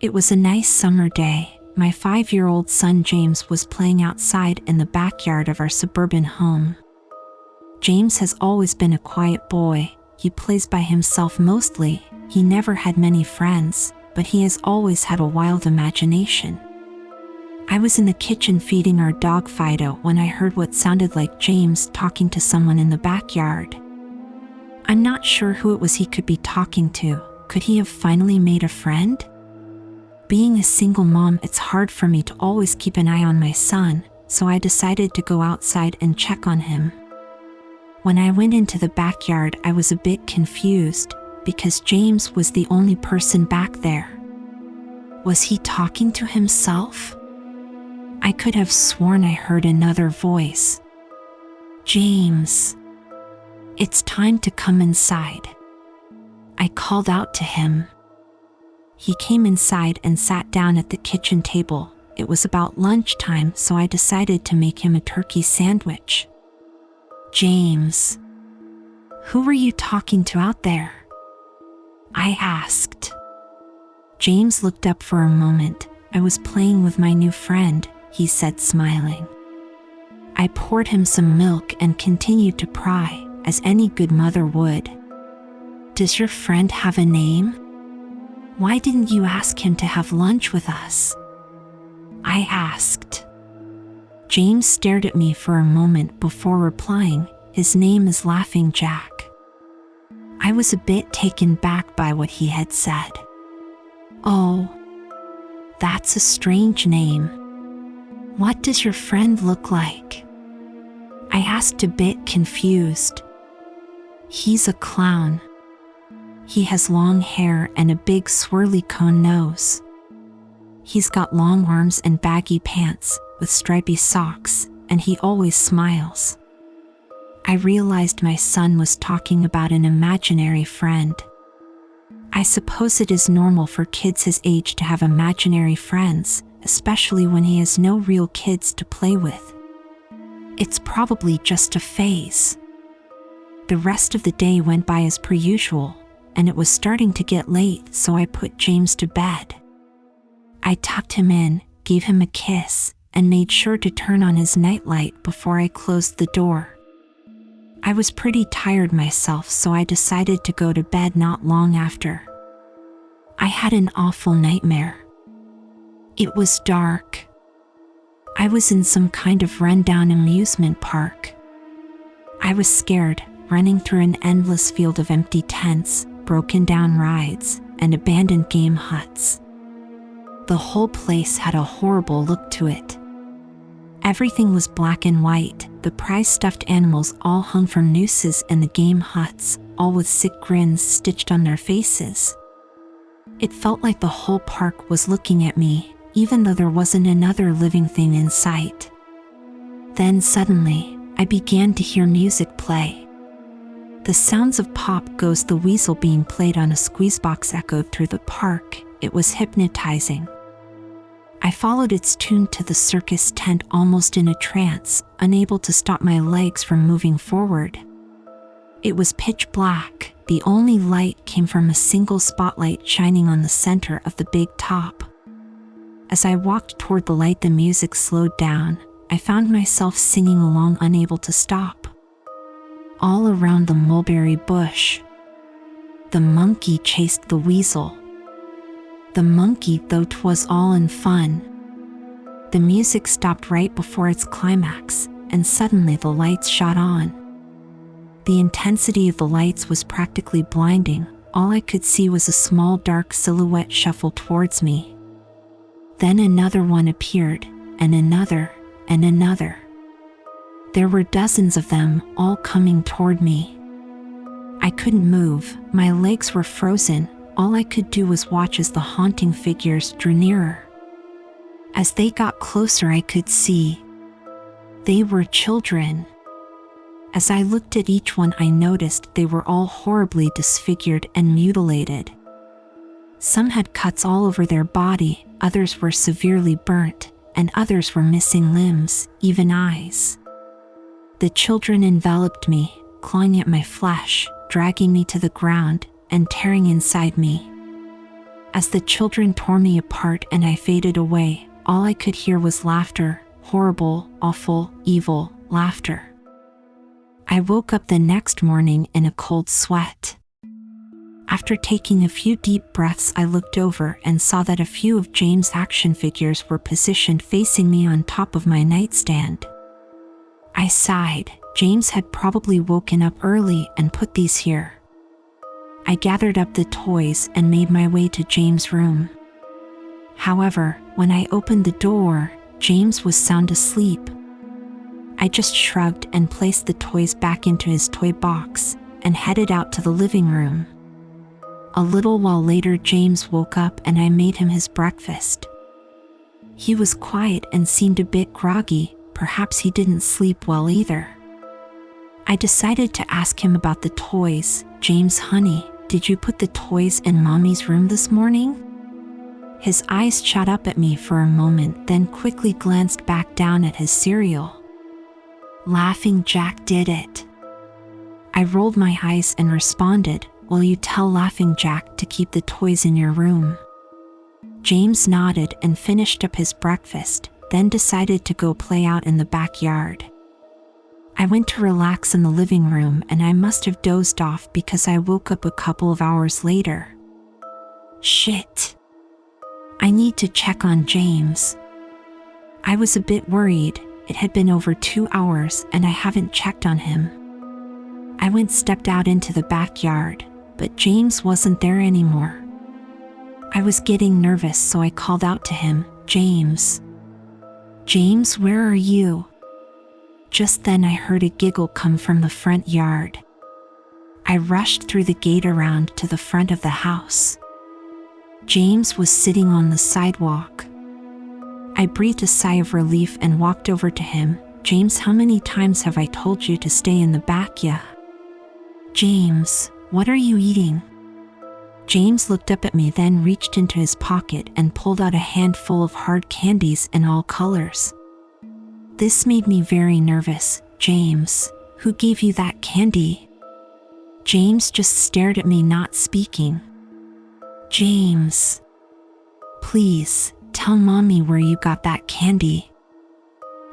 It was a nice summer day. My 5-year-old son James was playing outside in the backyard of our suburban home. James has always been a quiet boy. He plays by himself mostly. He never had many friends, but he has always had a wild imagination. I was in the kitchen feeding our dog Fido when I heard what sounded like James talking to someone in the backyard. I'm not sure who it was he could be talking to. Could he have finally made a friend? Being a single mom, it's hard for me to always keep an eye on my son, so I decided to go outside and check on him. When I went into the backyard, I was a bit confused because James was the only person back there. Was he talking to himself? I could have sworn I heard another voice. James, it's time to come inside. I called out to him. He came inside and sat down at the kitchen table. It was about lunchtime, so I decided to make him a turkey sandwich. James, who were you talking to out there? I asked. James looked up for a moment. I was playing with my new friend, he said, smiling. I poured him some milk and continued to pry, as any good mother would. Does your friend have a name? Why didn't you ask him to have lunch with us? I asked. James stared at me for a moment before replying, his name is Laughing Jack. I was a bit taken back by what he had said. Oh, that's a strange name. What does your friend look like? I asked, a bit confused. He's a clown. He has long hair and a big swirly cone nose. He's got long arms and baggy pants with stripy socks, and he always smiles. I realized my son was talking about an imaginary friend. I suppose it is normal for kids his age to have imaginary friends, especially when he has no real kids to play with. It's probably just a phase. The rest of the day went by as per usual, and it was starting to get late, so I put James to bed. I tucked him in, gave him a kiss, and made sure to turn on his nightlight before I closed the door. I was pretty tired myself, so I decided to go to bed not long after. I had an awful nightmare. It was dark. I was in some kind of rundown amusement park. I was scared, running through an endless field of empty tents, broken down rides, and abandoned game huts. The whole place had a horrible look to it. Everything was black and white, the prized stuffed animals all hung from nooses in the game huts, all with sick grins stitched on their faces. It felt like the whole park was looking at me, even though there wasn't another living thing in sight. Then suddenly, I began to hear music play. The sounds of Pop Goes the Weasel being played on a squeezebox echoed through the park. It was hypnotizing. I followed its tune to the circus tent almost in a trance, unable to stop my legs from moving forward. It was pitch black. The only light came from a single spotlight shining on the center of the big top. As I walked toward the light, the music slowed down. I found myself singing along, unable to stop. All around the mulberry bush, the monkey chased the weasel. The monkey, though 'twas all in fun. The music stopped right before its climax, and suddenly the lights shot on. The intensity of the lights was practically blinding. All I could see was a small dark silhouette shuffle towards me. Then another one appeared, and another, and another. There were dozens of them, all coming toward me. I couldn't move, my legs were frozen. All I could do was watch as the haunting figures drew nearer. As they got closer, I could see they were children. As I looked at each one, I noticed they were all horribly disfigured and mutilated. Some had cuts all over their body, others were severely burnt, and others were missing limbs, even eyes. The children enveloped me, clawing at my flesh, dragging me to the ground, and tearing inside me. As the children tore me apart and I faded away, all I could hear was laughter, horrible, awful, evil laughter. I woke up the next morning in a cold sweat. After taking a few deep breaths, I looked over and saw that a few of James' action figures were positioned facing me on top of my nightstand. I sighed. James had probably woken up early and put these here. I gathered up the toys and made my way to James' room. However, when I opened the door, James was sound asleep. I just shrugged and placed the toys back into his toy box and headed out to the living room. A little while later, James woke up and I made him his breakfast. He was quiet and seemed a bit groggy. Perhaps he didn't sleep well either. I decided to ask him about the toys. James, honey, did you put the toys in Mommy's room this morning? His eyes shot up at me for a moment, then quickly glanced back down at his cereal. Laughing Jack did it. I rolled my eyes and responded, will you tell Laughing Jack to keep the toys in your room? James nodded and finished up his breakfast, then decided to go play out in the backyard. I went to relax in the living room and I must have dozed off because I woke up a couple of hours later. Shit. I need to check on James. I was a bit worried. It had been over 2 hours and I haven't checked on him. I stepped out into the backyard, but James wasn't there anymore. I was getting nervous, so I called out to him, James. James, where are you? Just then I heard a giggle come from the front yard. I rushed through the gate around to the front of the house. James was sitting on the sidewalk. I breathed a sigh of relief and walked over to him. James, how many times have I told you to stay in the back? Yeah. James, what are you eating? James looked up at me, then reached into his pocket and pulled out a handful of hard candies in all colors. This made me very nervous. James, who gave you that candy? James just stared at me, not speaking. James, please, tell Mommy where you got that candy.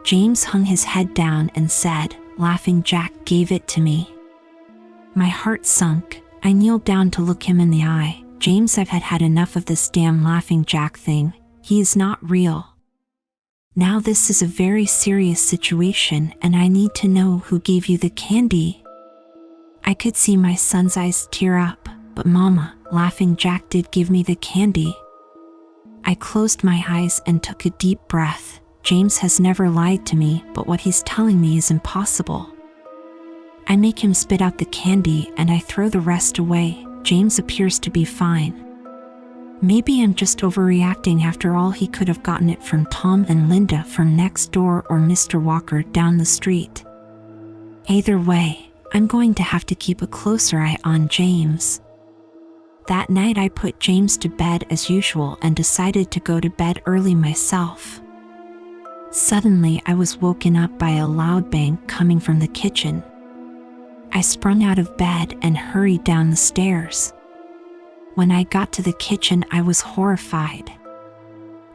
James hung his head down and said, Laughing Jack gave it to me. My heart sunk. I kneeled down to look him in the eye. James, I've had enough of this damn Laughing Jack thing. He is not real. Now this is a very serious situation and I need to know who gave you the candy. I could see my son's eyes tear up. But Mama, Laughing Jack did give me the candy. I closed my eyes and took a deep breath. James has never lied to me, but what he's telling me is impossible. I make him spit out the candy and I throw the rest away. James appears to be fine. Maybe I'm just overreacting. After all, he could have gotten it from Tom and Linda from next door or Mr. Walker down the street. Either way, I'm going to have to keep a closer eye on James. That night I put James to bed as usual and decided to go to bed early myself. Suddenly I was woken up by a loud bang coming from the kitchen. I sprung out of bed and hurried down the stairs. When I got to the kitchen, I was horrified.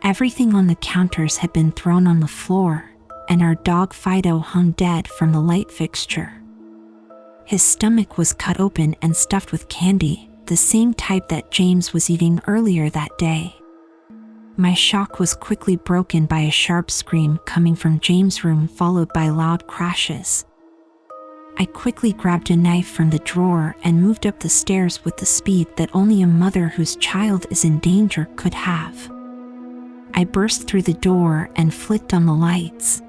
Everything on the counters had been thrown on the floor, and our dog Fido hung dead from the light fixture. His stomach was cut open and stuffed with candy, the same type that James was eating earlier that day. My shock was quickly broken by a sharp scream coming from James' room, followed by loud crashes. I quickly grabbed a knife from the drawer and moved up the stairs with the speed that only a mother whose child is in danger could have. I burst through the door and flicked on the lights.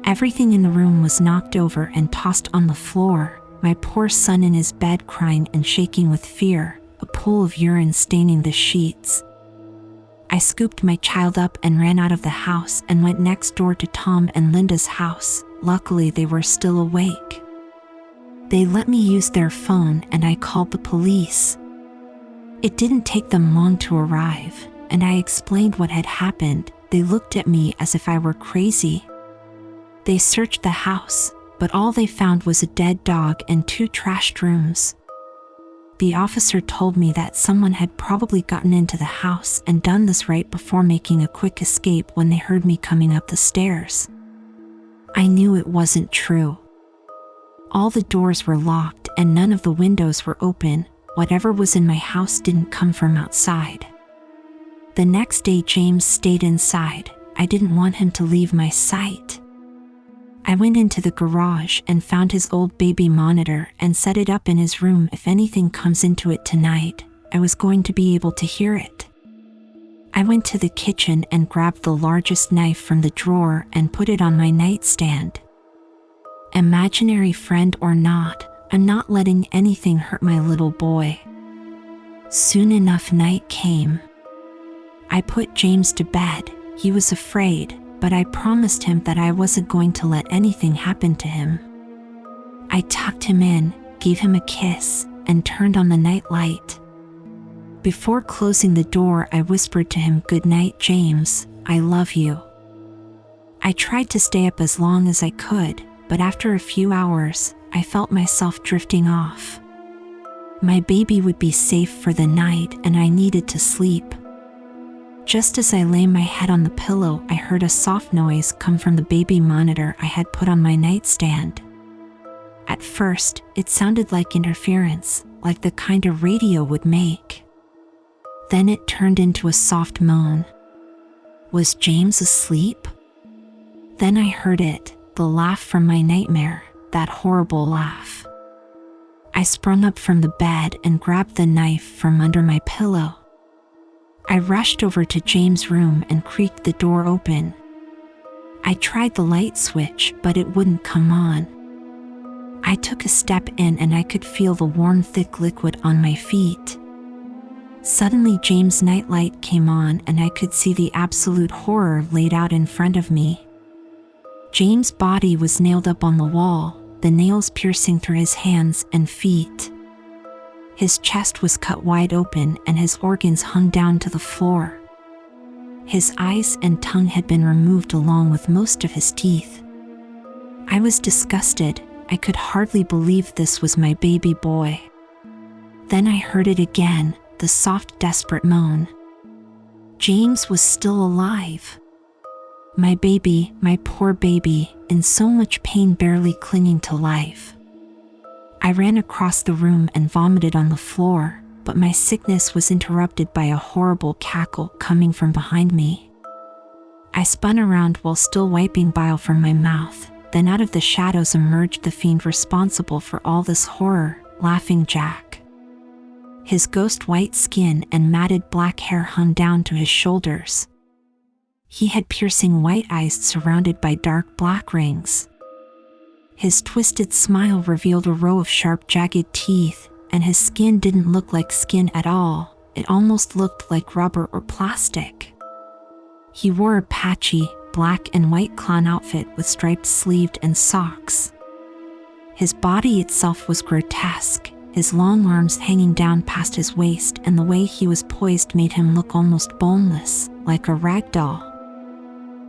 Everything in the room was knocked over and tossed on the floor. My poor son in his bed crying and shaking with fear, a pool of urine staining the sheets. I scooped my child up and ran out of the house and went next door to Tom and Linda's house. Luckily, they were still awake. They let me use their phone and I called the police. It didn't take them long to arrive, and I explained what had happened. They looked at me as if I were crazy. They searched the house, but all they found was a dead dog and 2 trashed rooms. The officer told me that someone had probably gotten into the house and done this right before making a quick escape when they heard me coming up the stairs. I knew it wasn't true. All the doors were locked and none of the windows were open. Whatever was in my house didn't come from outside. The next day, James stayed inside. I didn't want him to leave my sight. I went into the garage and found his old baby monitor and set it up in his room. If anything comes into it tonight, I was going to be able to hear it. I went to the kitchen and grabbed the largest knife from the drawer and put it on my nightstand. Imaginary friend or not, I'm not letting anything hurt my little boy. Soon enough, night came. I put James to bed. He was afraid, but I promised him that I wasn't going to let anything happen to him. I tucked him in, gave him a kiss, and turned on the night light. Before closing the door, I whispered to him, "Good night, James, I love you." I tried to stay up as long as I could, but after a few hours, I felt myself drifting off. My baby would be safe for the night and I needed to sleep. Just as I lay my head on the pillow, I heard a soft noise come from the baby monitor I had put on my nightstand. At first, it sounded like interference, like the kind a radio would make. Then it turned into a soft moan. Was James asleep? Then I heard it, the laugh from my nightmare, that horrible laugh. I sprung up from the bed and grabbed the knife from under my pillow. I rushed over to James' room and creaked the door open. I tried the light switch, but it wouldn't come on. I took a step in and I could feel the warm, thick liquid on my feet. Suddenly, James' nightlight came on and I could see the absolute horror laid out in front of me. James' body was nailed up on the wall, the nails piercing through his hands and feet. His chest was cut wide open and his organs hung down to the floor. His eyes and tongue had been removed along with most of his teeth. I was disgusted. I could hardly believe this was my baby boy. Then I heard it again, the soft, desperate moan. James was still alive. My baby, my poor baby, in so much pain, barely clinging to life. I ran across the room and vomited on the floor, but my sickness was interrupted by a horrible cackle coming from behind me. I spun around while still wiping bile from my mouth. Then out of the shadows emerged the fiend responsible for all this horror, Laughing Jack. His ghost white skin and matted black hair hung down to his shoulders. He had piercing white eyes surrounded by dark black rings. His twisted smile revealed a row of sharp, jagged teeth, and his skin didn't look like skin at all. It almost looked like rubber or plastic. He wore a patchy, black and white clown outfit with striped sleeved and socks. His body itself was grotesque, his long arms hanging down past his waist, and the way he was poised made him look almost boneless, like a rag doll.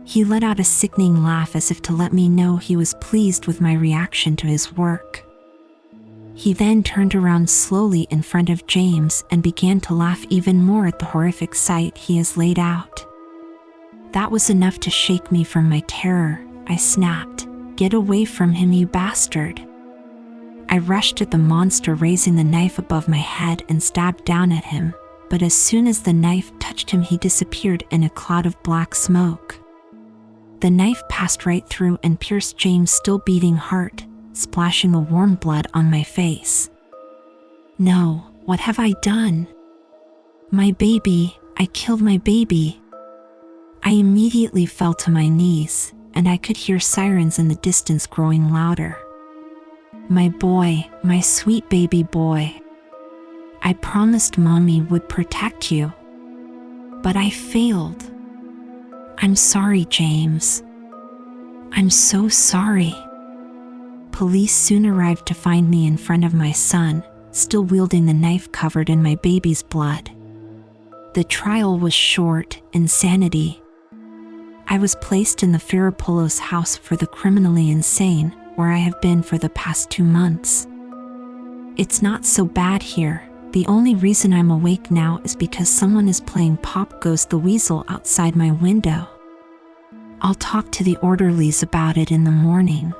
He let out a sickening laugh as if to let me know he was pleased with my reaction to his work. He then turned around slowly in front of James and began to laugh even more at the horrific sight he has laid out. That was enough to shake me from my terror. I snapped, "Get away from him, you bastard." I rushed at the monster, raising the knife above my head and stabbed down at him, but as soon as the knife touched him, he disappeared in a cloud of black smoke. The knife passed right through and pierced James' still beating heart, splashing the warm blood on my face. No, what have I done? My baby, I killed my baby. I immediately fell to my knees, and I could hear sirens in the distance growing louder. My boy, my sweet baby boy. I promised Mommy would protect you. But I failed. I'm sorry, James. I'm so sorry. Police soon arrived to find me in front of my son, still wielding the knife covered in my baby's blood. The trial was short, insanity. I was placed in the Ferropoulos house for the criminally insane, where I have been for the past 2 months. It's not so bad here, The only reason I'm awake now is because someone is playing Pop Goes the Weasel outside my window. I'll talk to the orderlies about it in the morning.